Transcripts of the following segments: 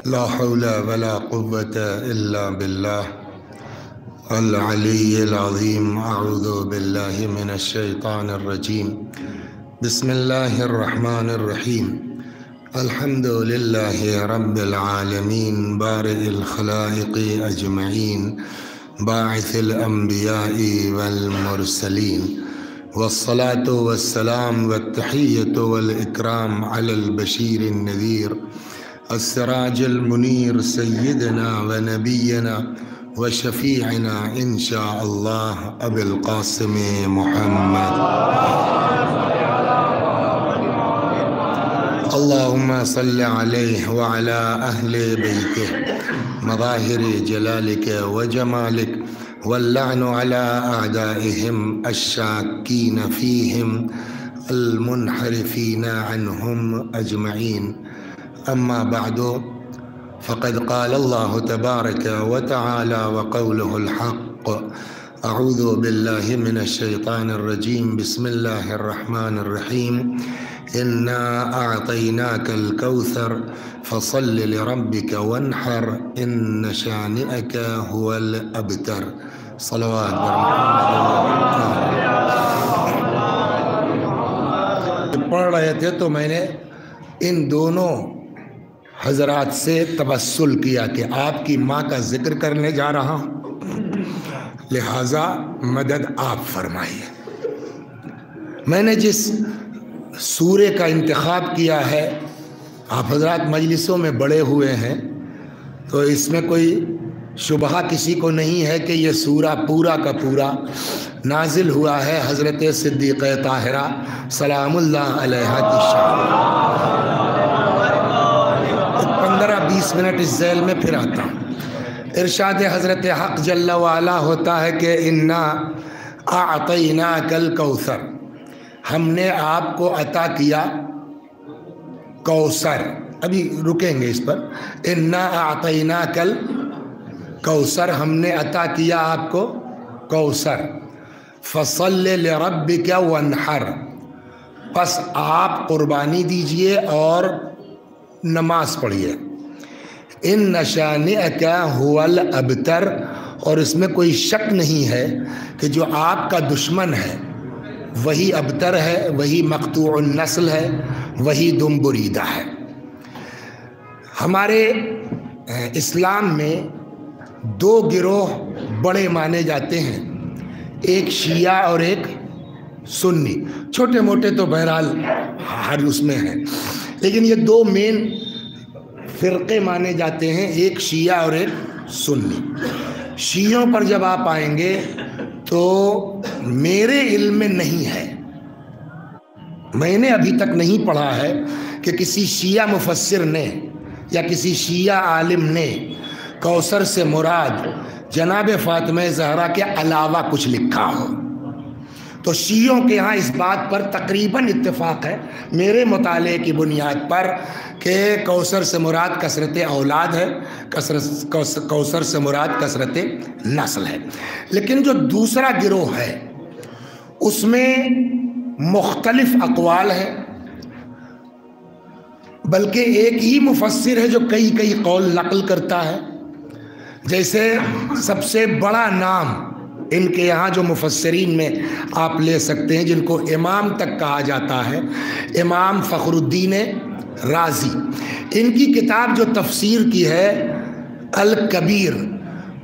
لا حول ولا قوة إلا بالله العلي العظيم. أعوذ بالله من الشيطان الرجيم. بسم الله الرحمن الرحيم. الحمد لله رب العالمين بارئ الخلائق أجمعين باعث الأنبياء والمرسلين، والصلاة والسلام والتحية والإكرام على البشير النذير السراج المنير سيدنا ونبينا وشفيعنا إن شاء الله أبي القاسم محمد. اللهم صل عليه وعلى أهل بيته مظاهر جلالك وجمالك، واللعن على أعدائهم الشاكين فيهم المنحرفين عنهم أجمعين. أما بعد، فقد قال الله تبارك وتعالى وقوله الحق: أعوذ بالله من الشيطان الرجيم. بسم الله الرحمن الرحيم. إنا أعطيناك الكوثر فصل لربك وانحر إن شانئك هو الأبتر. صلوات پڑھ رہے تھے تو میں نے ان دونوں حضرات سے تبسل کیا کہ آپ کی ماں کا ذکر کرنے جا رہا ہوں، لہٰذا مدد آپ فرمائیے۔ میں نے جس سورے کا انتخاب کیا ہے، آپ حضرات مجلسوں میں بڑے ہوئے ہیں تو اس میں کوئی شبہ کسی کو نہیں ہے کہ یہ سورہ پورا کا پورا نازل ہوا ہے حضرت صدیقہ طاہرہ سلام اللہ علیہا کی شان۔ 15-20 منٹ اس ذیل میں پھر آتا ہوں۔ ارشاد حضرت حق جل وعلا ہوتا ہے کہ انا اعطیناک الکوثر، ہم نے آپ کو عطا کیا کوثر۔ ابھی رکیں گے اس پر۔ انا اعطیناک الکوثر، ہم نے عطا کیا آپ کو کوثر۔ فصل لربک وانحر، پس آپ قربانی دیجئے اور نماز پڑھیے۔ ان شانئک هو الابتر، اور اس میں کوئی شک نہیں ہے کہ جو آپ کا دشمن ہے وہی ابتر ہے، وہی مقطوع النسل ہے، وہی دم بریدہ ہے۔ ہمارے اسلام میں دو گروہ بڑے مانے جاتے ہیں، ایک شیعہ اور ایک سنی۔ چھوٹے موٹے تو بہرحال ہر اس میں ہیں، لیکن یہ دو مین فرقے مانے جاتے ہیں، ایک شیعہ اور ایک سنی۔ شیعوں پر جب آپ آئیں گے تو میرے علم میں نہیں ہے، میں نے ابھی تک نہیں پڑھا ہے کہ کسی شیعہ مفسر نے یا کسی شیعہ عالم نے کوثر سے مراد جناب فاطمہ زہرا کے علاوہ کچھ لکھا ہو۔ تو شیعوں کے ہاں اس بات پر تقریباً اتفاق ہے میرے مطالعے کی بنیاد پر کہ کوثر سے مراد کثرت اولاد ہے، کوثر سے مراد کثرت نسل ہے۔ لیکن جو دوسرا گروہ ہے اس میں مختلف اقوال ہیں، بلکہ ایک ہی مفسر ہے جو کئی قول نقل کرتا ہے۔ جیسے سب سے بڑا نام ان کے یہاں جو مفسرین میں آپ لے سکتے ہیں، جن کو امام تک کہا جاتا ہے، امام فخر الدین رازی۔ ان کی کتاب جو تفسیر کی ہے الکبیر،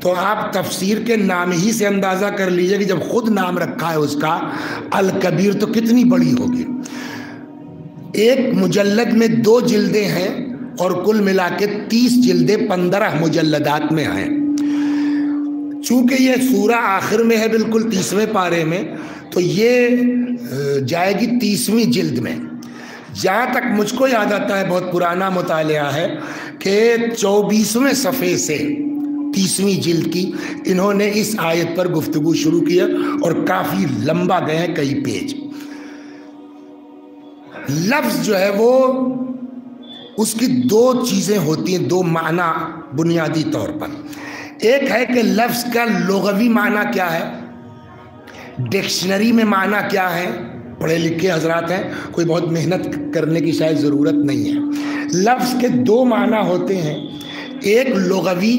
تو آپ تفسیر کے نام ہی سے اندازہ کر لیجئے کہ جب خود نام رکھا ہے اس کا الکبیر تو کتنی بڑی ہوگی۔ ایک مجلد میں 2 جلدیں ہیں اور کل ملا کے 30 جلدیں 15 مجلدات میں ہیں۔ چونکہ یہ سورہ آخر میں ہے، بالکل 30ویں پارے میں، تو یہ جائے گی 30ویں جلد میں۔ جہاں تک مجھ کو یاد آتا ہے، بہت پرانا مطالعہ ہے کہ 24ویں صفحے سے 30ویں جلد کی انہوں نے اس آیت پر گفتگو شروع کیا اور کافی لمبا گئے ہیں، کئی پیج۔ لفظ جو ہے وہ اس کی 2 چیزیں ہوتی ہیں، 2 معنی بنیادی طور پر۔ ایک ہے کہ لفظ کا لغوی معنی کیا ہے، ڈکشنری میں معنی کیا ہے، پڑھے لکھے حضرات ہیں، کوئی بہت محنت کرنے کی شاید ضرورت نہیں ہے۔ لفظ کے دو معنی ہوتے ہیں، ایک لغوی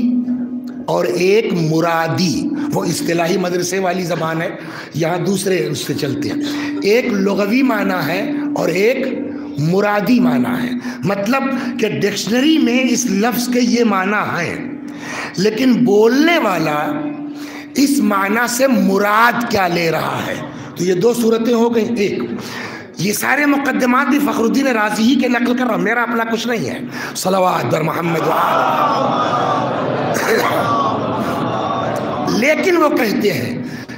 اور ایک مرادی، وہ اصطلاحی مدرسے والی زبان ہے، یہاں دوسرے اس سے چلتے ہیں۔ ایک لغوی معنی ہے اور ایک مرادی معنی ہے، مطلب کہ ڈکشنری میں اس لفظ کے یہ معنی ہیں، لیکن بولنے والا اس معنی سے مراد کیا لے رہا ہے۔ تو یہ دو صورتیں ہو گئیں۔ ایک، یہ سارے مقدمات بھی فخر الدین رازی ہی کے نقل کر رہا ہوں، میرا اپنا کچھ نہیں ہے۔ صلوات بر محمد لیکن وہ کہتے ہیں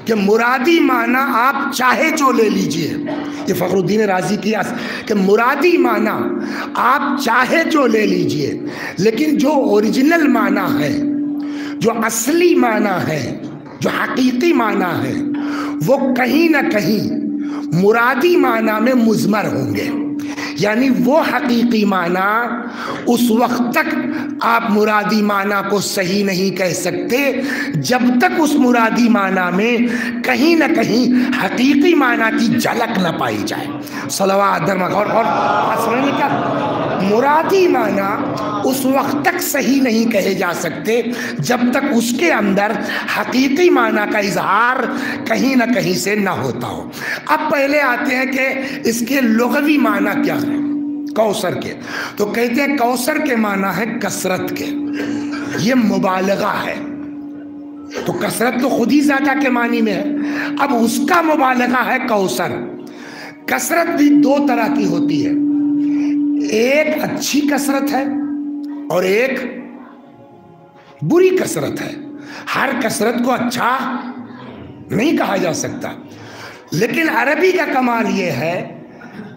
کہ مرادی معنی آپ چاہے جو لے لیجئے، یہ فخر الدین رازی کی کہ مرادی معنی آپ چاہے جو لے لیجئے، لیکن جو اوریجنل معنی ہے، جو اصلی معنی ہے، جو حقیقی معنی ہے، وہ کہیں نہ کہیں مرادی معنی میں مضمر ہوں گے۔ یعنی وہ حقیقی معنی اس وقت تک آپ مرادی معنی کو صحیح نہیں کہہ سکتے جب تک اس مرادی معنی میں کہیں نہ کہیں حقیقی معنی کی جھلک نہ پائی جائے۔ صلوات اور سمجھنے کا مرادی معنی اس وقت تک صحیح نہیں کہے جا سکتے جب تک اس کے اندر حقیقی معنی کا اظہار کہیں نہ کہیں سے نہ ہوتا ہو۔ اب پہلے آتے ہیں کہ اس کے لغوی معنی کیا ہے کوثر کے، تو کہتے ہیں کوثر کے معنی ہے کثرت کے، یہ مبالغہ ہے۔ تو کثرت تو خود ہی زیادہ کے معنی میں ہے، اب اس کا مبالغہ ہے کوثر۔ کثرت بھی دو طرح کی ہوتی ہے، ایک اچھی کثرت ہے اور ایک بری کثرت ہے۔ ہر کثرت کو اچھا نہیں کہا جا سکتا، لیکن عربی کا کمال یہ ہے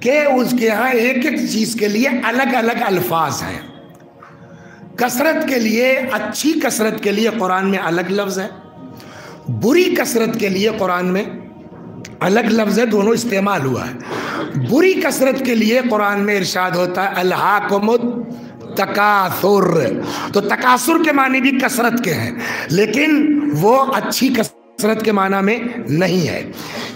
کہ اس کے ہاں ایک ایک چیز کے لیے الگ الگ الفاظ ہیں۔ کثرت کے لیے، اچھی کثرت کے لیے قرآن میں الگ لفظ ہے، بری کثرت کے لیے قرآن میں الگ لفظ ہے، دونوں استعمال ہوا ہے۔ بری کثرت کے لیے قرآن میں ارشاد ہوتا ہے الہاکم التکاثر، تو تکاثر کے معنی بھی کثرت کے ہیں، لیکن وہ اچھی کثرت کے معنی میں نہیں ہے۔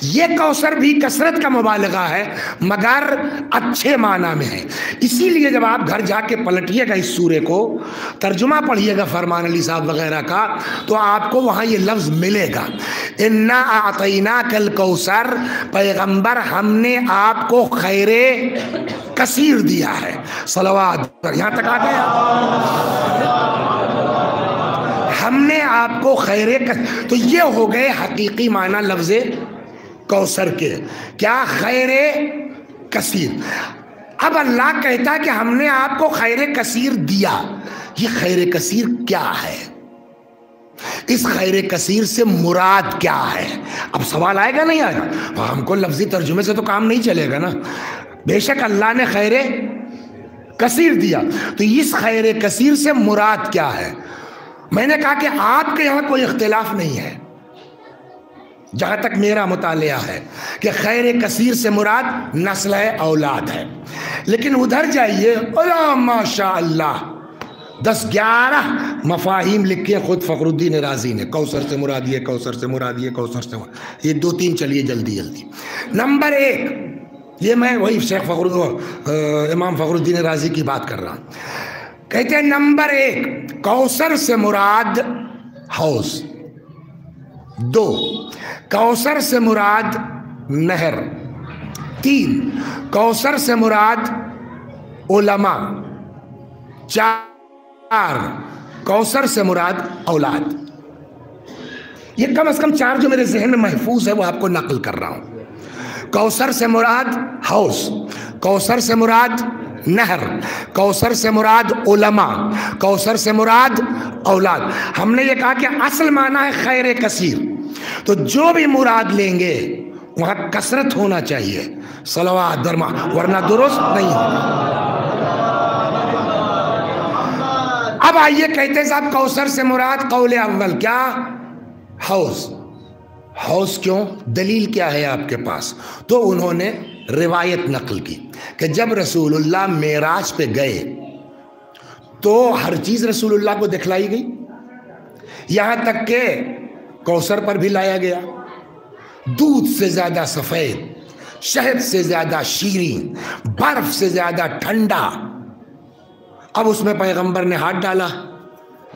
یہ کوثر بھی کثرت کا مبالغہ ہے مگر اچھے معنی میں ہے۔ اسی لیے جب آپ گھر جا کے پلٹیے گا اس سورے کو، ترجمہ پڑھیے گا فرمان علی صاحب وغیرہ کا، تو آپ کو وہاں یہ لفظ ملے گا، انا اعطیناک الکوثر، پیغمبر ہم نے آپ کو خیر کثیر دیا ہے۔ صلوات، یہاں تک آ گیا، ہم نے آپ کو خیر تو یہ ہو گئے حقیقی معنی لفظ کوثر کے، کیا خیر کثیر۔ اب اللہ کہتا ہے کہ ہم نے آپ کو خیر کثیر دیا، یہ خیر کثیر کیا ہے؟ اس خیر کثیر سے مراد کیا ہے؟ اب سوال آئے گا نہیں آئے گا؟ ہم کو لفظی ترجمے سے تو کام نہیں چلے گا نا۔ بے شک اللہ نے خیر کثیر دیا، تو اس خیر کثیر سے مراد کیا ہے؟ میں نے کہا کہ آپ کے یہاں کوئی اختلاف نہیں ہے، جہاں تک میرا مطالعہ ہے، کہ خیر کثیر سے مراد نسل اولاد ہے، لیکن ادھر جائیے ماشاء اللہ 10-11 مفاہیم لکھے خود فخر الدین رازی نے، کوثر سے مراد یہ، کوثر سے مراد یہ، کوثر سے مراد یہ، 2-3 چلیے جلدی جلدی۔ نمبر 1، یہ میں وہی شیخ امام فخر الدین رازی کی بات کر رہا ہوں، کہتے ہیں نمبر 1 کوثر سے مراد حوض، 2 کوثر سے مراد نہر، 3 کوثر سے مراد علماء، 4 کوثر سے مراد اولاد۔ یہ کم از کم 4 جو میرے ذہن میں محفوظ ہے وہ آپ کو نقل کر رہا ہوں۔ کوثر سے مراد حوض، کوثر سے مراد نہر، کوثر سے مراد علماء، کوثر سے مراد اولاد۔ ہم نے یہ کہا کہ اصل معنی ہے خیر کثیر، تو جو بھی مراد لیں گے وہاں کثرت ہونا چاہیے، صلوات درما، ورنہ درست نہیں ہوگا۔ اب آئیے کہتے ہیں صاحب کوثر سے مراد قول اول کیا؟ حوض۔ حوض کیوں؟ دلیل کیا ہے آپ کے پاس؟ تو انہوں نے روایت نقل کی کہ جب رسول اللہ معراج پہ گئے تو ہر چیز رسول اللہ کو دکھلائی گئی، یہاں تک کہ کوثر پر بھی لایا گیا، دودھ سے زیادہ سفید، شہد سے زیادہ شیریں، برف سے زیادہ ٹھنڈا۔ اب اس میں پیغمبر نے ہاتھ ڈالا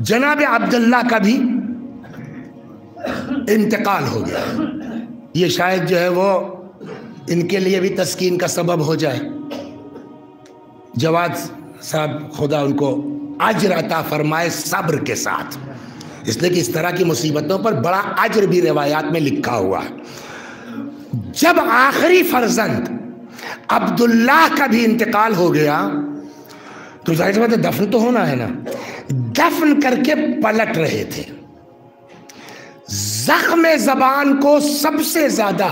جناب عبداللہ کا بھی انتقال ہو گیا. یہ شاید جو ہے وہ ان کے لیے بھی تسکین کا سبب ہو جائے. جواد صاحب خدا ان کو اجر عطا فرمائے صبر کے ساتھ، اس لیے کہ اس طرح کی مصیبتوں پر بڑا اجر بھی روایات میں لکھا ہوا ہے. جب آخری فرزند عبداللہ کا بھی انتقال ہو گیا تو ظاہر سی بات ہے دفن تو ہونا ہے نا. دفن کر کے پلٹ رہے تھے. زخم زبان کو سب سے زیادہ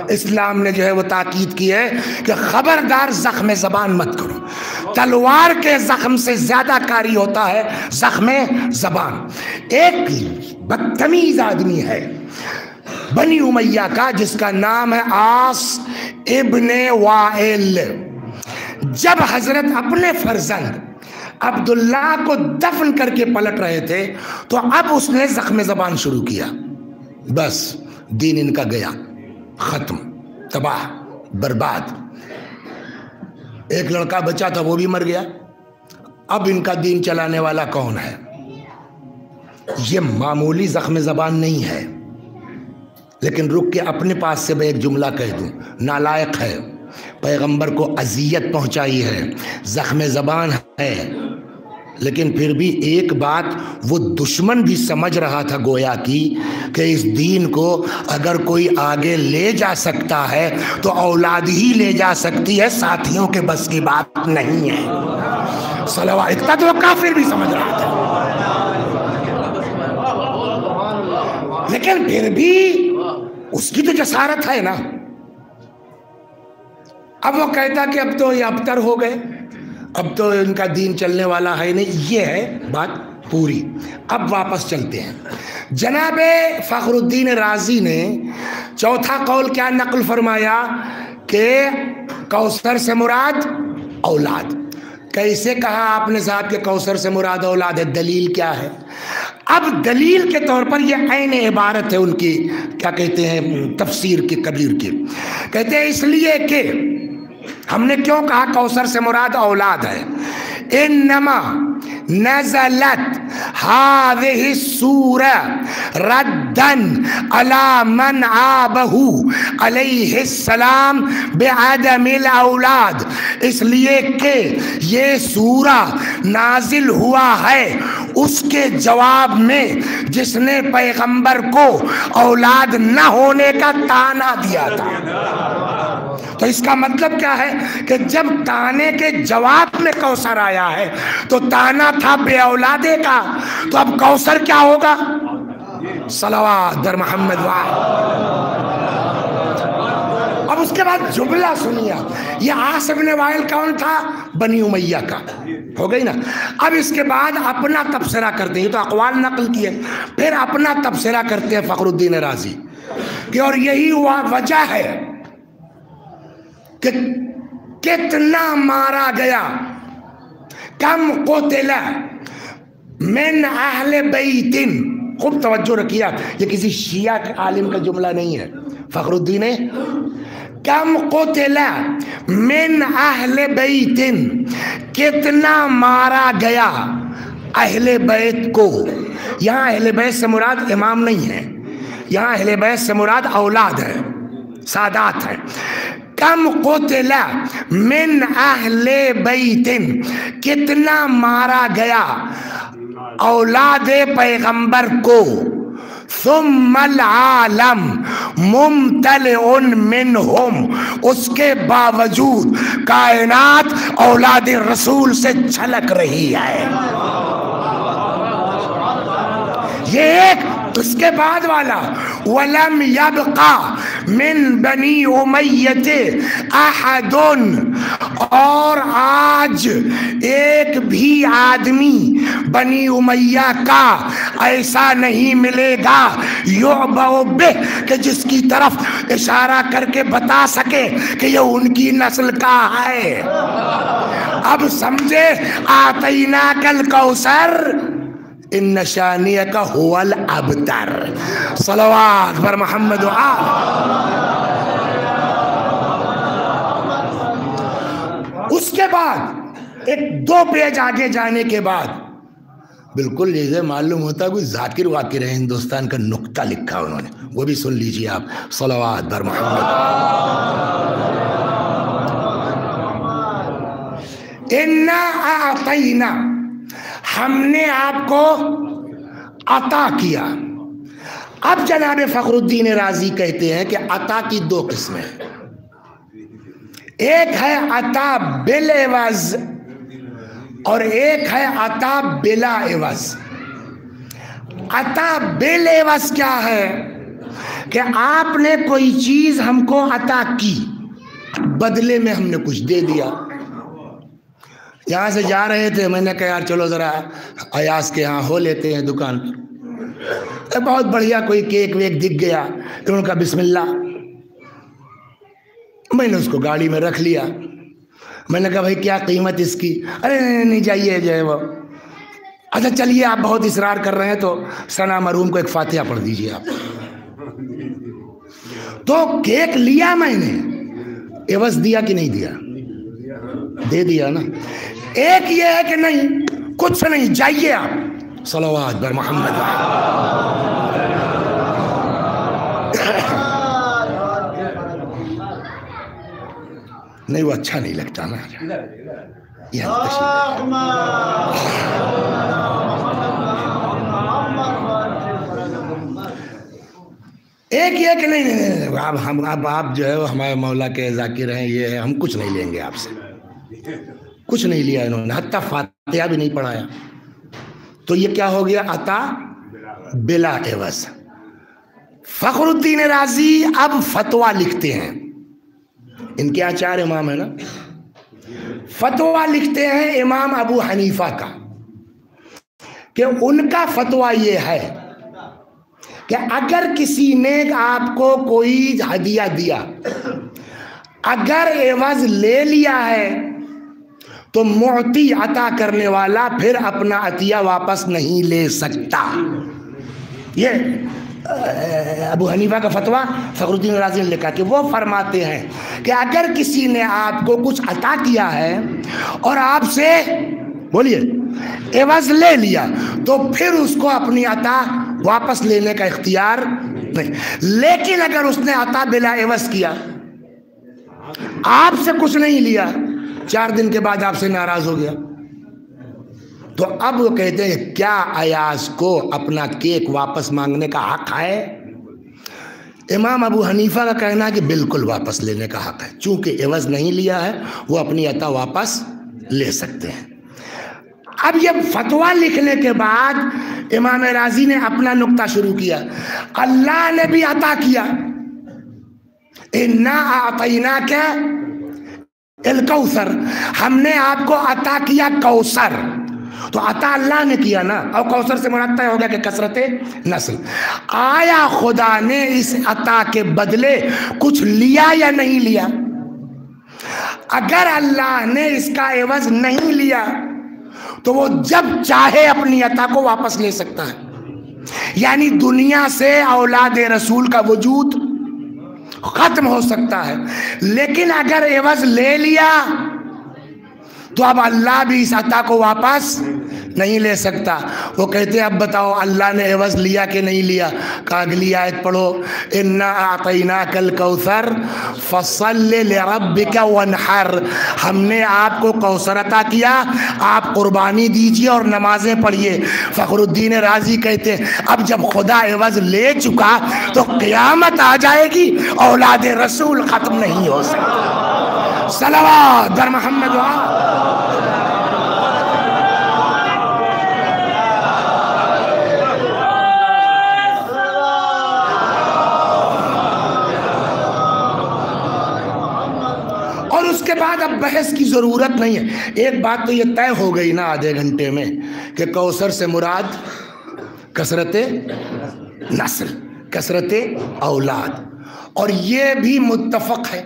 اسلام نے جو ہے وہ تاکید کی ہے کہ خبردار زخم زبان مت کرو. تلوار کے زخم سے زیادہ کاری ہوتا ہے زخم زبان. ایک بدتمیز آدمی ہے بنی امیہ کا جس کا نام ہے عاص ابن وائل. جب حضرت اپنے فرزند عبداللہ کو دفن کر کے پلٹ رہے تھے تو اب اس نے زخم زبان شروع کیا. بس دین ان کا گیا، ختم، تباہ، برباد. ایک لڑکا بچا تھا وہ بھی مر گیا. اب ان کا دین چلانے والا کون ہے؟ یہ معمولی زخم زبان نہیں ہے. لیکن رک کے اپنے پاس سے میں ایک جملہ کہہ دوں، نالائق ہے، پیغمبر کو اذیت پہنچائی ہے، زخم زبان ہے. لیکن پھر بھی ایک بات وہ دشمن بھی سمجھ رہا تھا گویا کی کہ اس دین کو اگر کوئی آگے لے جا سکتا ہے تو اولاد ہی لے جا سکتی ہے، ساتھیوں کے بس کی بات نہیں ہے. صلوات اتنا تو وہ کافر بھی سمجھ رہا تھا. لیکن پھر بھی اس کی تو جسارت ہے نا. اب وہ کہتا کہ اب تو یہ ابتر ہو گئے، اب تو ان کا دین چلنے والا ہے نہیں. یہ ہے بات پوری. اب واپس چلتے ہیں. جناب فخر الدین رازی نے چوتھا قول کیا نقل فرمایا کہ کوثر سے مراد اولاد. کیسے کہا آپ نے صاحب کہ کوثر سے مراد اولاد ہے؟ دلیل کیا ہے؟ اب دلیل کے طور پر یہ عین عبارت ہے ان کی، کیا کہتے ہیں، تفسیر کی کبیر کی. کہتے ہیں اس لیے کہ ہم نے کیوں کہا کوثر سے مراد اولاد ہے؟ انما نزلت هذه السورة ردا على من عابه علیہ السلام بعدم الاولاد. اس لیے کہ یہ سورہ نازل ہوا ہے اس کے جواب میں جس نے پیغمبر کو اولاد نہ ہونے کا طعنہ دیا تھا. تو اس کا مطلب کیا ہے کہ جب طعنے کے جواب میں کوثر آیا ہے تو طعنہ تھا بے اولادے کا، تو اب کوثر کیا ہوگا؟ صلوات در محمد وآل. اب اس کے بعد جملہ سنیا. یہ عاص ابن وائل کون تھا؟ بنی امیہ کا. ہو گئی نا. اب اس کے بعد اپنا تبصرہ کرتے ہیں. یہ تو اقوال نقل کیے، پھر اپنا تبصرہ کرتے ہیں فخر الدین رازی کہ اور یہی وجہ ہے کہ کتنا مارا گیا، کم قتل من اہل بیت. خوب توجہ رکھیے، یہ کسی شیعہ کے عالم کا جملہ نہیں ہے. فخر الدین کم قتل من اہل بیت، کتنا مارا گیا اہل بیت کو. یہاں اہل بیت سے مراد امام نہیں ہے، یہاں اہل بیت سے مراد اولاد ہے، سادات ہیں. کم قتل من اہل بیت، کتنا مارا گیا اولاد پیغمبر کو. ثم العالم ممتلئ منہم، اس کے باوجود کائنات اولاد رسول سے چھلک رہی ہے. یہ ایک اس کے بعد والا وَلَمْ يَبْقَى مِن بَنِي أُمَيَّةِ أَحَدٌ، اور آج ایک بھی آدمی بنی امیہ کا ایسا نہیں ملے گا یعبأ بہ، کہ جس کی طرف اشارہ کر کے بتا سکے کہ یہ ان کی نسل کا ہے. اب سمجھے، آتیناک الکوثر ان شانیک هو الابتر. صلوات بر محمد و آل. اس کے بعد ایک 2 پیج آگے جانے کے بعد بالکل جیسے معلوم ہوتا ہے کوئی ذاکر واکر ہے ہندوستان کا نکتہ لکھا انہوں نے، وہ بھی سن لیجیے آپ. صلوات بر محمد. انا اعطینا، ہم نے آپ کو عطا کیا. اب جناب فخر الدین رازی کہتے ہیں کہ عطا کی دو قسمیں ہیں. ایک ہے عطا بالعوض اور ایک ہے عطا بلا عوض. عطا بالعوض کیا ہے کہ آپ نے کوئی چیز ہم کو عطا کی، بدلے میں ہم نے کچھ دے دیا. یہاں سے جا رہے تھے، میں نے کہا یار چلو ذرا ایاز کے یہاں ہو لیتے ہیں دکان پر. بہت بڑھیا کوئی کیک ویک دکھ گیا، انہوں نے کہا بسم اللہ. میں نے اس کو گاڑی میں رکھ لیا. میں نے کہا بھائی کیا قیمت اس کی؟ ارے نہیں جائیے جو ہے وہ. اچھا چلیے آپ بہت اصرار کر رہے ہیں تو ثنا مرحوم کو ایک فاتحہ پڑھ دیجیے آپ. تو کیک لیا میں نے، عوض دیا کہ نہیں دیا؟ دے دیا نا. ایک یہ ہے کہ نہیں کچھ نہیں، جائیے آپ. صلوات بر محمد. نہیں وہ اچھا نہیں لگتا نا. ایک یہ کہ نہیں اب آپ جو ہے ہمارے مولا کے ذاکر ہیں، یہ ہے، ہم کچھ نہیں لیں گے آپ سے. کچھ نہیں لیا انہوں نے، حتیٰ فاتحہ بھی نہیں پڑھایا. تو یہ کیا ہو گیا؟ عطا بلا عوض. فخر الدین رازی اب فتویٰ لکھتے ہیں، ان کے یہاں 4 امام ہیں نا. فتویٰ لکھتے ہیں امام ابو حنیفہ کا، کہ ان کا فتویٰ یہ ہے کہ اگر کسی نے آپ کو کوئی ہدیہ دیا، اگر عوض لے لیا ہے تو معطی عطا کرنے والا پھر اپنا عطیہ واپس نہیں لے سکتا. یہ ابو حنیفہ کا فتویٰ فخر الدین رازی نے لکھا کہ وہ فرماتے ہیں کہ اگر کسی نے آپ کو کچھ عطا کیا ہے اور آپ سے بولیے عوض لے لیا تو پھر اس کو اپنی عطا واپس لینے کا اختیار نہیں. لیکن اگر اس نے عطا بلا عوض کیا، آپ سے کچھ نہیں لیا، 4 دن کے بعد آپ سے ناراض ہو گیا، تو اب وہ کہتے ہیں کیا ایاز کو اپنا کیک واپس مانگنے کا حق ہے؟ امام ابو حنیفہ کا کہنا ہے کہ بالکل واپس لینے کا حق ہے، چونکہ عوض نہیں لیا ہے وہ اپنی عطا واپس لے سکتے ہیں. اب یہ فتویٰ لکھنے کے بعد امام رازی نے اپنا نقطہ شروع کیا. اللہ نے بھی عطا کیا، انا اعطیناک الکوثر، ہم نے آپ کو عطا کیا کوثر. تو عطا اللہ نے کیا نا، اور کوثر سے مراد طے ہو گیا کہ کثرت نسل. آیا خدا نے اس عطا کے بدلے کچھ لیا یا نہیں لیا؟ اگر اللہ نے اس کا عوض نہیں لیا تو وہ جب چاہے اپنی عطا کو واپس لے سکتا ہے. یعنی دنیا سے اولاد رسول کا وجود ختم ہو سکتا ہے، لیکن اگر عوض لے لیا تو اب اللہ بھی اس عطا کو واپس نہیں لے سکتا. وہ کہتے ہیں اب بتاؤ اللہ نے عوض لیا کہ نہیں لیا؟ کہا اگلی آیت پڑھو، انا اعطیناک الکوثر فصل لربک وانحر، ہم نے آپ کو کوثر عطا کیا، آپ قربانی دیجئے اور نمازیں پڑھیے. فخر الدین رازی کہتے ہیں اب جب خدا عوض لے چکا تو قیامت آ جائے گی، اولاد رسول ختم نہیں ہو سکتا. صلوات بر محمد. اور اس کے بعد اب بحث کی ضرورت نہیں ہے. ایک بات تو یہ طے ہو گئی نا آدھے گھنٹے میں کہ کوثر سے مراد کثرت نسل، کثرت اولاد. اور یہ بھی متفق ہے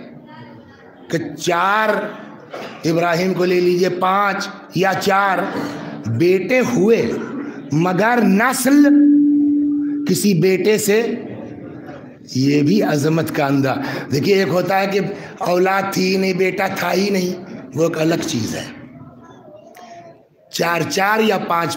کہ 4 ابراہیم کو لے لیجئے، 5 یا 4 بیٹے ہوئے مگر نسل کسی بیٹے سے، یہ بھی عظمت کا اندھا. دیکھیے ایک ہوتا ہے کہ اولاد تھی ہی نہیں، بیٹا تھا ہی نہیں، وہ ایک الگ چیز ہے. 4 یا 5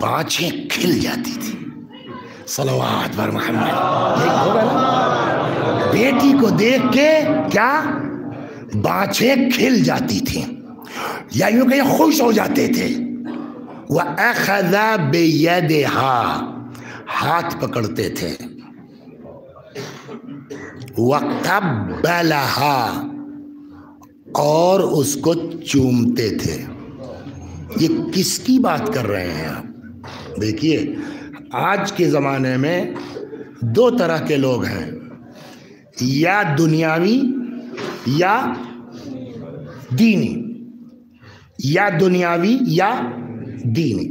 بانچیں کھل جاتی تھی. صلوات بر محمد. یہی ہوگا نا, بیٹی کو دیکھ کے کیا بانچیں کھل جاتی تھیں, یا یوں کہ خوش ہو جاتے تھے. وَأَخَذَ بِيَدِهَا, ہاتھ پکڑتے تھے. وَقَبَّلَهَا, اور اس کو چومتے تھے. یہ کس کی بات کر رہے ہیں آپ؟ دیکھیے, آج کے زمانے میں دو طرح کے لوگ ہیں, یا دنیاوی یا دینی, یا دنیاوی یا دینی.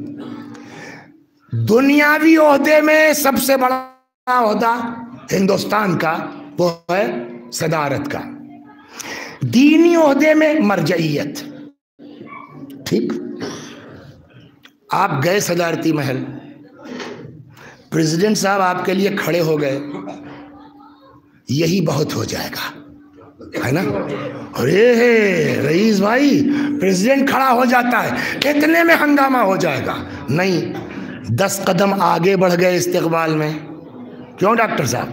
دنیاوی عہدے میں سب سے بڑا عہدہ ہندوستان کا وہ ہے صدارت کا. دینی عہدے میں مرجعیت. ٹھیک, آپ گئے صدارتی محل, پریزیڈنٹ صاحب آپ کے لیے کھڑے ہو گئے, یہی بہت ہو جائے گا, ہے نا. ارے رئیس بھائی, پریزیڈنٹ کھڑا ہو جاتا ہے, اتنے میں ہنگامہ ہو جائے گا. نہیں, 10 قدم آگے بڑھ گئے استقبال میں. کیوں ڈاکٹر صاحب؟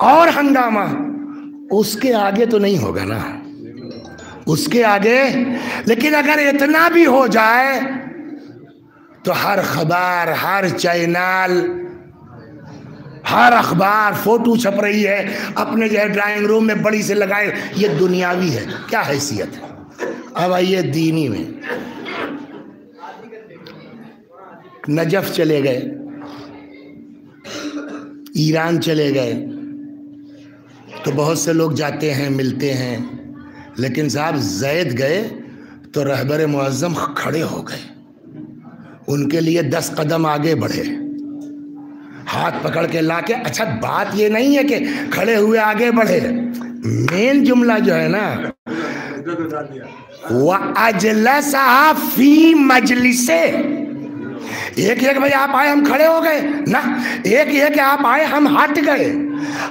اور ہنگامہ. اس کے آگے تو نہیں ہوگا نا, اس کے آگے. لیکن اگر اتنا بھی ہو جائے تو ہر خبر, ہر چینل, ہر اخبار فوٹو چھپ رہی ہے, اپنے جو ہے ڈرائنگ روم میں بڑی سے لگائے. یہ دنیاوی ہے, کیا حیثیت ہے. اب آئیے دینی میں. نجف چلے گئے, ایران چلے گئے, تو بہت سے لوگ جاتے ہیں, ملتے ہیں. لیکن صاحب زید گئے تو رہبر معظم کھڑے ہو گئے, ان کے لیے 10 قدم آگے بڑھے, ہاتھ پکڑ کے لا کے. اچھا بات یہ نہیں ہے کہ کھڑے ہوئے آگے بڑھے, مین جملہ جو ہے نا, وَأَجْلَسَهَا فِي مَجْلِسِهِ. ایک یہ کہ بھائی آپ آئے ہم کھڑے ہو گئے نا, ایک یہ کہ آپ آئے ہم ہٹ گئے,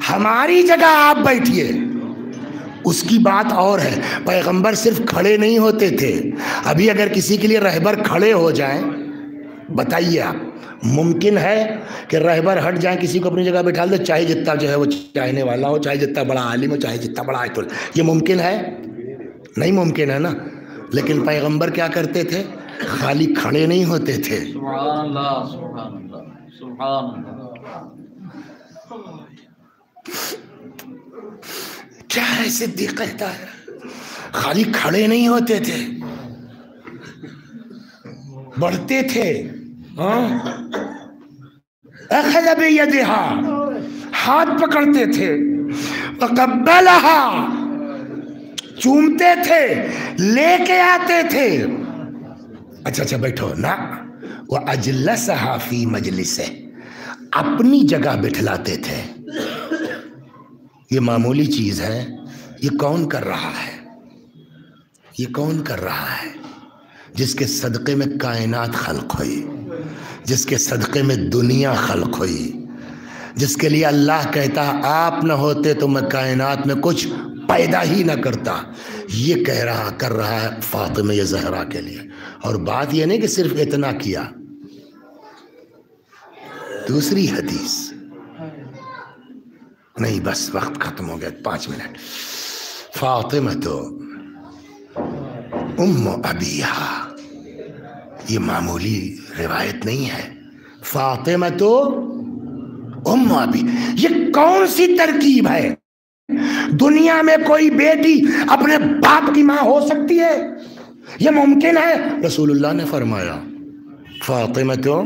ہماری جگہ آپ بیٹھیے. اس کی بات اور ہے. پیغمبر صرف کھڑے نہیں ہوتے تھے. ابھی اگر کسی کے لیے رہبر کھڑے ہو جائیں, بتائیے آپ, ممکن ہے کہ رہبر ہٹ جائیں, کسی کو اپنی جگہ بٹھا دے, چاہے جتنا جو ہے وہ چاہنے والا ہو, چاہے جتنا بڑا عالم ہو, چاہے جتنا بڑا آیت اللہ. یہ ممکن ہے؟ نہیں ممکن ہے نا. لیکن پیغمبر کیا کرتے تھے؟ خالی کھڑے نہیں ہوتے تھے. سبحان اللہ, سبحان اللہ, سبحان اللہ. کیا ہے صدیق کہتا ہے, خالی کھڑے نہیں ہوتے تھے, بڑھتے تھے. اخذ بیدہا, ہاتھ پکڑتے تھے. وقبلہا, چومتے تھے, لے کے آتے تھے. اچھا بیٹھو نا. وَأَجْلَسَهَا فِي مَجْلِسِهِ, اپنی جگہ بٹھلاتے تھے. یہ معمولی چیز ہے. یہ کون کر رہا ہے؟ یہ کون کر رہا ہے؟ جس کے صدقے میں کائنات خلق ہوئی, جس کے صدقے میں دنیا خلق ہوئی, جس کے لیے اللہ کہتا آپ نہ ہوتے تو میں کائنات میں کچھ پیدا ہی نہ کرتا. یہ کر رہا ہے فاطمہ زہرا کے لیے. اور بات یہ نہیں کہ صرف اتنا کیا. دوسری حدیث نہیں, بس وقت ختم ہو گیا, 5 منٹ. فاطمہ تو ام ابیہا, یہ معمولی روایت نہیں ہے. فاطمہ تو ام ابی, یہ کون سی ترکیب ہے؟ دنیا میں کوئی بیٹی اپنے باپ کی ماں ہو سکتی ہے؟ یہ ممکن ہے؟ رسول اللہ نے فرمایا فاطمہ تو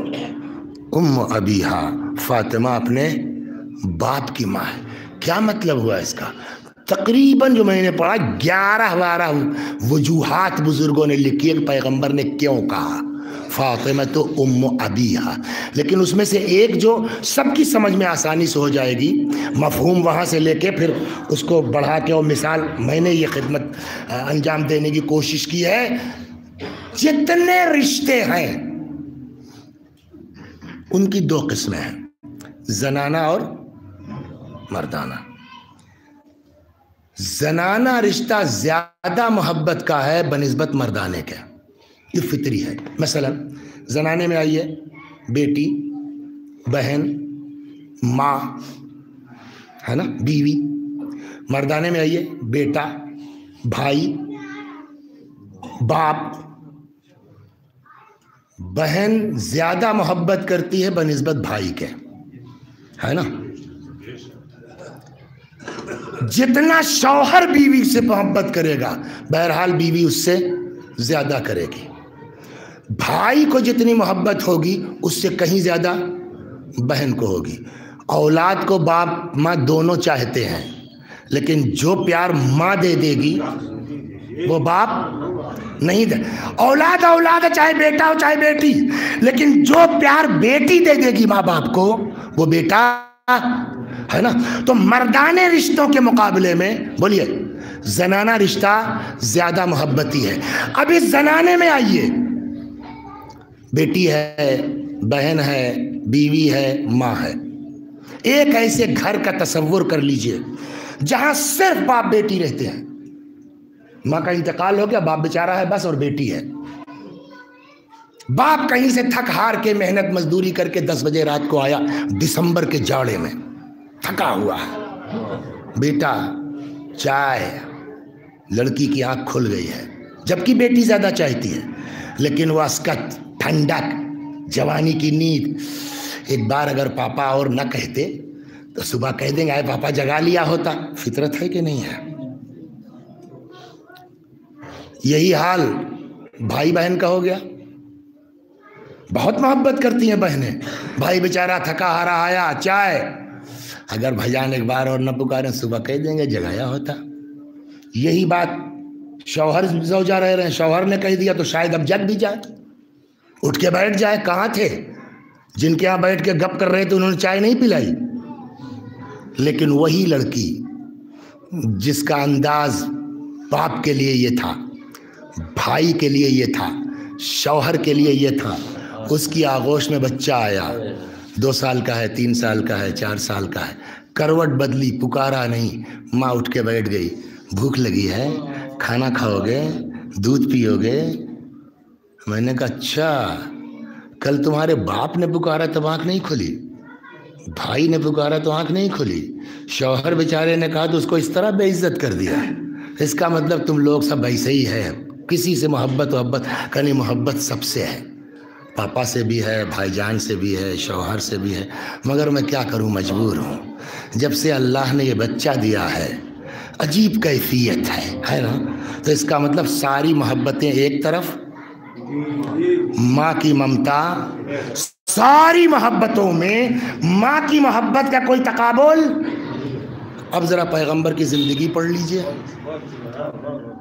ام ابیہا, فاطمہ اپنے باپ کی ماں ہے. کیا مطلب ہوا اس کا؟ تقریباً جو میں نے پڑھا 11-12 وجوہات بزرگوں نے لکھی ہے کہ پیغمبر نے کیوں کہا فاطمہ تو ام ابیہا. لیکن اس میں سے ایک جو سب کی سمجھ میں آسانی سے ہو جائے گی, مفہوم وہاں سے لے کے پھر اس کو بڑھا کے, اور مثال میں نے یہ خدمت انجام دینے کی کوشش کی ہے. جتنے رشتے ہیں ان کی 2 قسمیں ہیں, زنانہ اور مردانہ. زنانہ رشتہ زیادہ محبت کا ہے بنسبت مردانے کے. یہ فطری ہے۔ مثلا زنانے میں آئیے بیٹی، بہن، ماں، ہے نا، بیوی۔ مردانے میں آئیے بیٹا، بھائی، باپ۔ بہن زیادہ محبت کرتی ہے بنسبت بھائی کے، ہے نا۔ جتنا شوہر بیوی سے محبت کرے گا بہرحال بیوی اس سے زیادہ کرے گی۔ بھائی کو جتنی محبت ہوگی اس سے کہیں زیادہ بہن کو ہوگی۔ اولاد کو باپ ماں دونوں چاہتے ہیں، لیکن جو پیار ماں دے دے گی وہ باپ نہیں دے۔ اولاد اولاد ہے، چاہے بیٹا ہو چاہے بیٹی، لیکن جو پیار بیٹی دے دے گی ماں باپ کو وہ بیٹا ہے نا۔ تو مردانے رشتوں کے مقابلے میں بولیے زنانہ رشتہ زیادہ محبتی ہے۔ اب اس زنانے میں آئیے، بیٹی ہے، بہن ہے، بیوی ہے، ماں ہے۔ ایک ایسے گھر کا تصور کر لیجئے جہاں صرف باپ بیٹی رہتے ہیں۔ ماں کا انتقال ہو گیا، باپ بیچارہ ہے بس اور بیٹی ہے۔ باپ کہیں سے تھک ہار کے محنت مزدوری کر کے 10 بجے رات کو آیا، دسمبر کے جاڑے میں تھکا ہوا ہے۔ بیٹا چائے، لڑکی کی آنکھ کھل گئی ہے، جبکہ بیٹی زیادہ چاہتی ہے، لیکن وہ اسکت، ٹھنڈک، جوانی کی نیند۔ ایک بار اگر پاپا اور نہ کہتے تو صبح کہہ دیں گے آئے پاپا جگا لیا ہوتا۔ فطرت ہے کہ نہیں ہے؟ یہی حال بھائی بہن کا ہو گیا۔ بہت محبت کرتی ہیں بہنیں۔ بھائی بیچارہ تھکا ہارا آیا، چائے، اگر بھجان ایک بار اور نہ پکاریں صبح کہہ دیں گے جگایا ہوتا۔ یہی بات شوہر زوجہ رہ رہے ہیں، شوہر نے کہہ دیا تو شاید اب جگ بھی جائے، اٹھ کے بیٹھ جائے۔ کہاں تھے جن کے ہاں بیٹھ کے گپ کر رہے تھے، انہوں نے چائے نہیں پلائی۔ لیکن وہی لڑکی جس کا انداز باپ کے لیے یہ تھا، بھائی کے لیے یہ تھا، شوہر کے لیے یہ تھا، اس کی آغوش میں بچہ آیا، 2 سال کا ہے، 3 سال کا ہے، 4 سال کا ہے، کروٹ بدلی، پکارا نہیں، ماں اٹھ کے بیٹھ گئی۔ بھوک لگی ہے، کھانا کھاؤ گے، دودھ پیو گے؟ میں نے کہا اچھا، کل تمہارے باپ نے پکارا تب آنکھ نہیں کھلی، بھائی نے پکارا تو آنکھ نہیں کھلی، شوہر بیچارے نے کہا تو اس کو اس طرح بے عزت کر دیا۔ اس کا مطلب تم لوگ سب ایسے ہی ہے، کسی سے محبت کنی محبت سب سے ہے، پاپا سے بھی ہے، بھائی جان سے بھی ہے، شوہر سے بھی ہے، مگر میں کیا کروں، مجبور ہوں۔ جب سے اللہ نے یہ بچہ دیا ہے، عجیب کیفیت ہے نا، تو اس کا مطلب ساری محبتیں ایک طرف، ماں کی ممتا، ساری محبتوں میں ماں کی محبت کا کوئی تقابل۔ اب ذرا پیغمبر کی زندگی پڑھ لیجئے،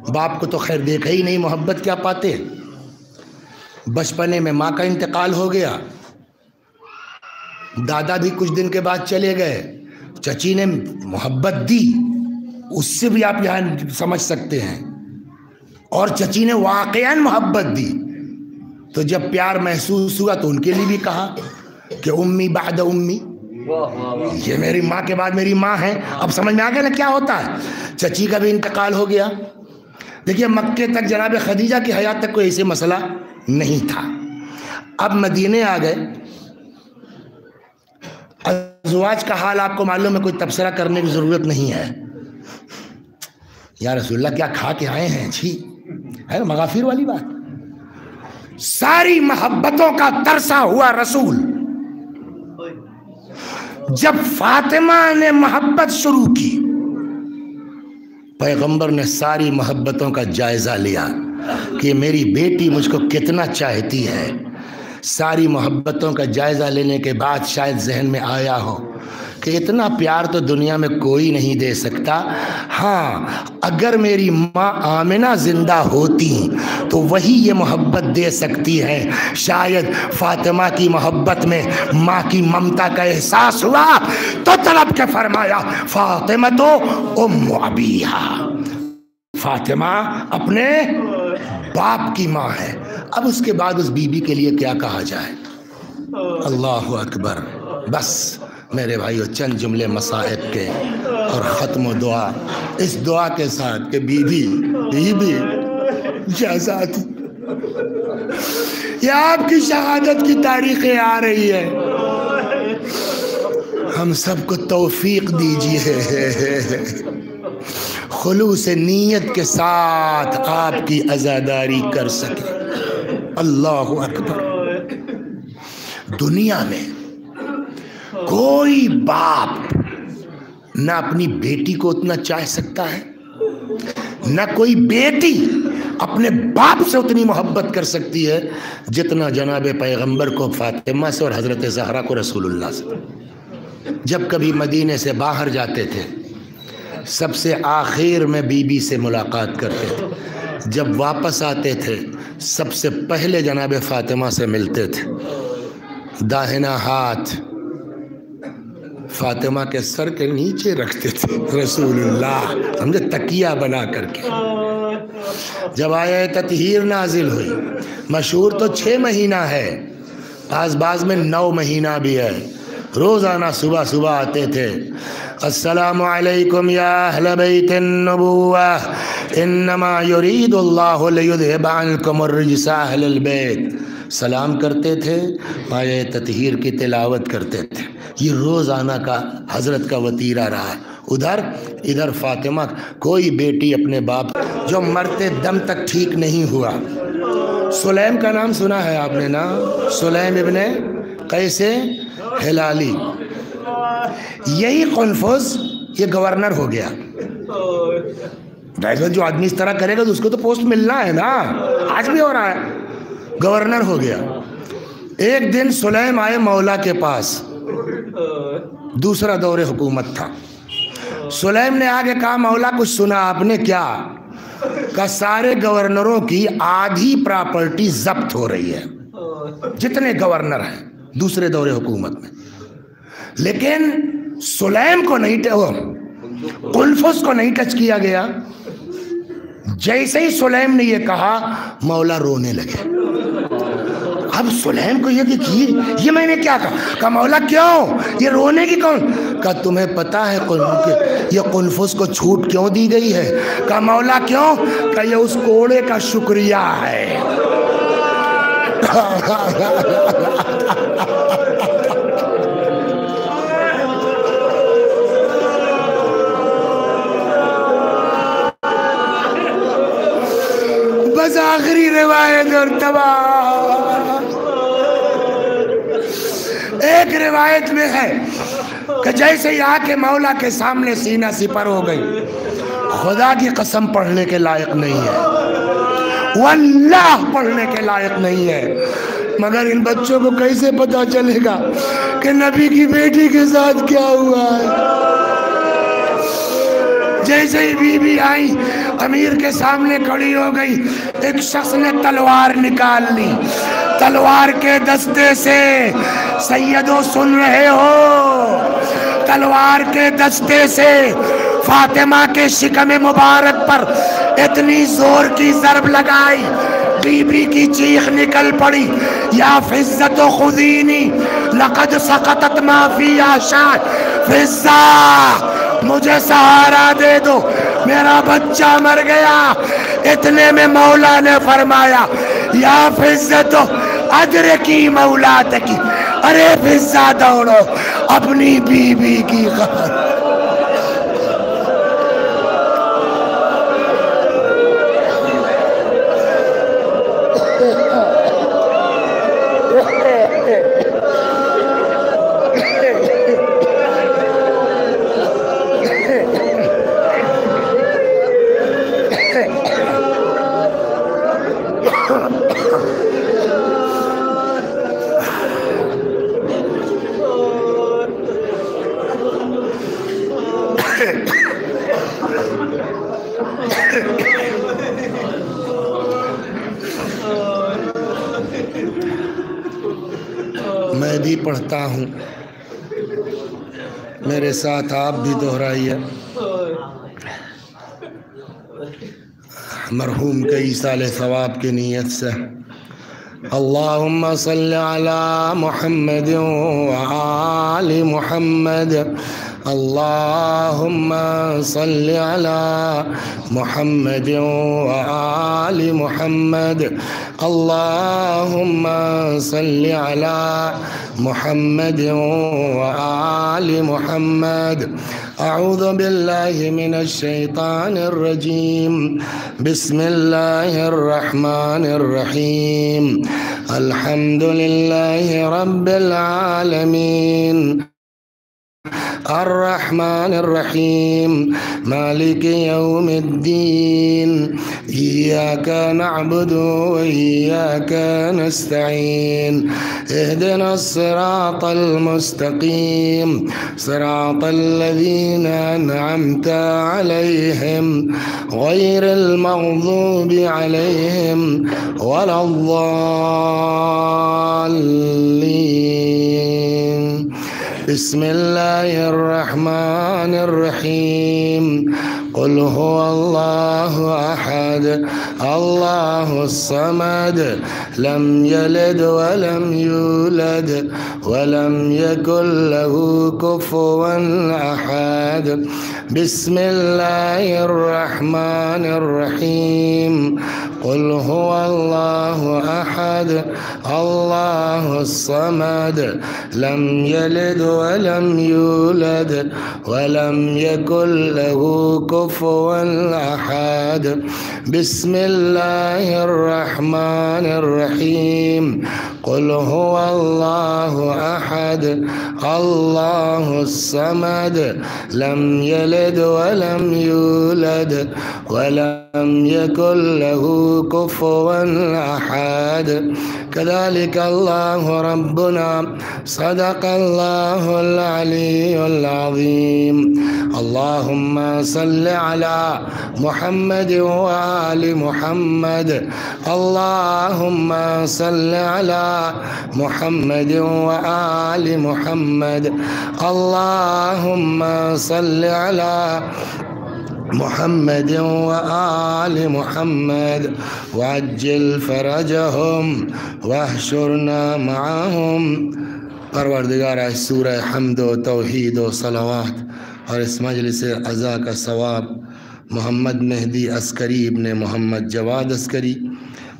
باپ کو تو خیر دیکھا ہی نہیں، محبت کیا پاتے۔ بچپنے میں ماں کا انتقال ہو گیا، دادا بھی کچھ دن کے بعد چلے گئے، چچی نے محبت دی، اس سے بھی آپ یہاں سمجھ سکتے ہیں، اور چچی نے واقعاً محبت دی۔ تو جب پیار محسوس ہوا تو ان کے لیے بھی کہا کہ امی بعد امی، یہ میری ماں کے بعد میری ماں ہے۔ اب سمجھ میں آ گیا نا کیا ہوتا ہے۔ چچی کا بھی انتقال ہو گیا۔ دیکھیے مکے تک جناب خدیجہ کی حیات تک کوئی ایسے مسئلہ نہیں تھا۔ اب مدینے آ گئے، ازواج کا حال آپ کو معلوم ہے، کوئی تبصرہ کرنے کی ضرورت نہیں ہے۔ یا رسول اللہ کیا کھا کے آئے ہیں، جی ہے نا مغافیر والی بات۔ ساری محبتوں کا ترسا ہوا رسول جب فاطمہ نے محبت شروع کی، پیغمبر نے ساری محبتوں کا جائزہ لیا کہ میری بیٹی مجھ کو کتنا چاہتی ہے۔ ساری محبتوں کا جائزہ لینے کے بعد شاید ذہن میں آیا ہو کہ اتنا پیار تو دنیا میں کوئی نہیں دے سکتا، ہاں اگر میری ماں آمنہ زندہ ہوتی تو وہی یہ محبت دے سکتی ہے۔ شاید فاطمہ کی محبت میں ماں کی ممتا کا احساس ہوا تو طلب کے فرمایا فاطمہ تو ام ابیہا، فاطمہ اپنے باپ کی ماں ہے۔ اب اس کے بعد اس بی بی کے لیے کیا کہا جائے؟ اللہ اکبر۔ بس میرے بھائیو چند جملے مصائب کے اور ختم و دعا، اس دعا کے ساتھ کہ بی بی شہزادی یہ آپ کی شہادت کی تاریخیں آ رہی ہے. ہم سب کو توفیق دیجیے خلوص نیت کے ساتھ آپ کی عزاداری کر سکے. اللہ اکبر. دنیا میں کوئی باپ نہ اپنی بیٹی کو اتنا چاہ سکتا ہے، نہ کوئی بیٹی اپنے باپ سے اتنی محبت کر سکتی ہے جتنا جناب پیغمبر کو فاطمہ سے اور حضرت زہرا کو رسول اللہ سے. جب کبھی مدینے سے باہر جاتے تھے سب سے آخر میں بی بی سے ملاقات کرتے تھے. جب واپس آتے تھے سب سے پہلے جناب فاطمہ سے ملتے تھے. داہنا ہاتھ فاطمہ کے سر کے نیچے رکھتے تھے رسول اللہ، سمجھے، تکیہ بنا کر کے. جب آیت تطہیر نازل ہوئی، مشہور تو 6 مہینہ ہے، بعض میں 9 مہینہ بھی ہے. روزانہ صبح صبح آتے تھے. السلام علیکم یا اہل بیت النبوہ انما یرید اللہ لیذہب عنکم الرجس اہل البیت. سلام کرتے تھے، آیت تطہیر کی تلاوت کرتے تھے. یہ روزانہ کا حضرت کا وتیرہ رہا ہے. ادھر فاطمہ، کوئی بیٹی اپنے باپ جو مرتے دم تک ٹھیک نہیں ہوا. سلیم کا نام سنا ہے آپ نے نا؟ سلیم ابن قیس ہلالی. یہی قنفذ یہ گورنر ہو گیا. جو آدمی اس طرح کرے گا تو اس کو تو پوسٹ ملنا ہے نا، آج بھی ہو رہا ہے. گورنر ہو گیا. ایک دن سلیم آئے مولا کے پاس، دوسرا دور حکومت تھا. سلیم نے آگے کہا مولا کچھ سنا آپ نے؟ کیا؟ کہ سارے گورنروں کی آدھی پراپرٹی ضبط ہو رہی ہے، جتنے گورنر ہیں دوسرے دور حکومت میں. لیکن سلیم کو نہیں، قنفذ کو نہیں ٹچ کیا گیا. جیسے ہی سلیم نے یہ کہا مولا رونے لگے. اب سلیم کو یہ میں نے کیا کہا؟ مولا کیوں یہ رونے کی کون؟ کہ تمہیں پتا ہے یہ قنفذ کو چھوٹ کیوں دی گئی ہے؟ کہ مولا کیوں؟ کہ یہ اس کوڑے کا شکریہ ہے. بس آخری روایت اور تباہ. ایک روایت میں ہے کہ جیسے ہی آ کے مولا کے سامنے سینہ سپر ہو گئی. خدا کی قسم پڑھنے کے لائق نہیں ہے، واللہ پڑھنے کے لائق نہیں ہے. مگر ان بچوں کو کیسے پتا چلے گا کہ نبی کی بیٹی کے ساتھ کیا ہوا ہے؟ جیسے ہی بی بی آئی امیر کے سامنے کھڑی ہو گئی. ایک شخص نے تلوار نکال لی. تلوار کے دستے سے سیدو سن رہے ہو، تلوار کے دستے سے فاطمہ کے شکم مبارک پر اتنی زور کی ضرب لگائی، بی بی کی چیخ نکل پڑی، یا فزت خذینی لقد سقطت ما فی عشاء. فزہ مجھے سہارا دے دو، میرا بچہ مر گیا. اتنے میں مولا نے فرمایا یا فزت ادرکی مولاتکی. ارے فزہ دوڑو اپنی بی بی کی خبر. میں بھی پڑھتا ہوں، میرے ساتھ آپ بھی دہرائیے. مرحوم کے ایصال ثواب کی نیت سے. اللہم صلی علی محمد وآل محمد. اللہم صلی علی محمد وآل محمد. اللهم صل على محمد وآل محمد. أعوذ بالله من الشيطان الرجيم. بسم الله الرحمن الرحيم. الحمد لله رب العالمين الرحمن الرحيم مالك يوم الدين. إياك نعبد وإياك نستعين. اهدنا الصراط المستقيم صراط الذين أنعمت عليهم غير المغضوب عليهم ولا الضالين. بسم الله الرحمن الرحيم. قل هو الله أحد الله الصمد لم يلد ولم يولد ولم يكن له كفوا أحد. بسم الله الرحمن الرحيم. قل هو الله أحد الله الصمد لم يلد ولم يولد ولم يكن له كفوا أحد. بسم الله الرحمن الرحيم. قل هو الله أحد الله الصمد لم يلد ولم يولد ولم يكن له كفوا أحد. كذلك الله ربنا صدق الله العلي العظيم. اللهم صل على محمد وآل محمد. اللهم صل على محمد وآل محمد. اللهم صل على محمد وآل محمد وعجل فرجهم واحشرنا معهم. پروردگارہ سورہ حمد و توحید و صلوات اور اس مجلس عزا کا ثواب محمد مہدی عسکری ابن محمد جواد عسکری،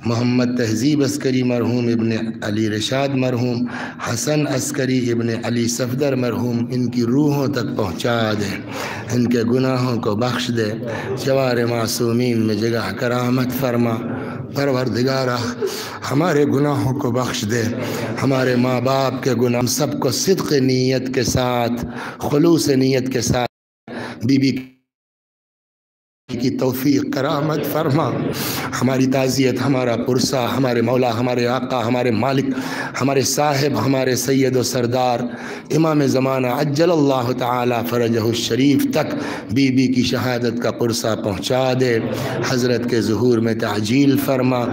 محمد تہذیب عسکری مرحوم ابن علی رشاد مرحوم، حسن عسکری ابن علی صفدر مرحوم، ان کی روحوں تک پہنچا دے، ان کے گناہوں کو بخش دے، جوار معصومین میں جگہ کرامت فرما۔ پروردگارہ ہمارے گناہوں کو بخش دے، ہمارے ماں باپ کے گناہ، ہم سب کو صدق نیت کے ساتھ، خلوص نیت کے ساتھ بی بی کی توفیق کرامت فرما۔ ہماری تعزیت، ہمارا پرسہ، ہمارے مولا، ہمارے آقا، ہمارے مالک، ہمارے صاحب، ہمارے سید و سردار امام زمانہ عجل اللہ تعالی فرجہ الشریف تک بی بی کی شہادت کا پرسہ پہنچا دے، حضرت کے ظہور میں تعجیل فرما۔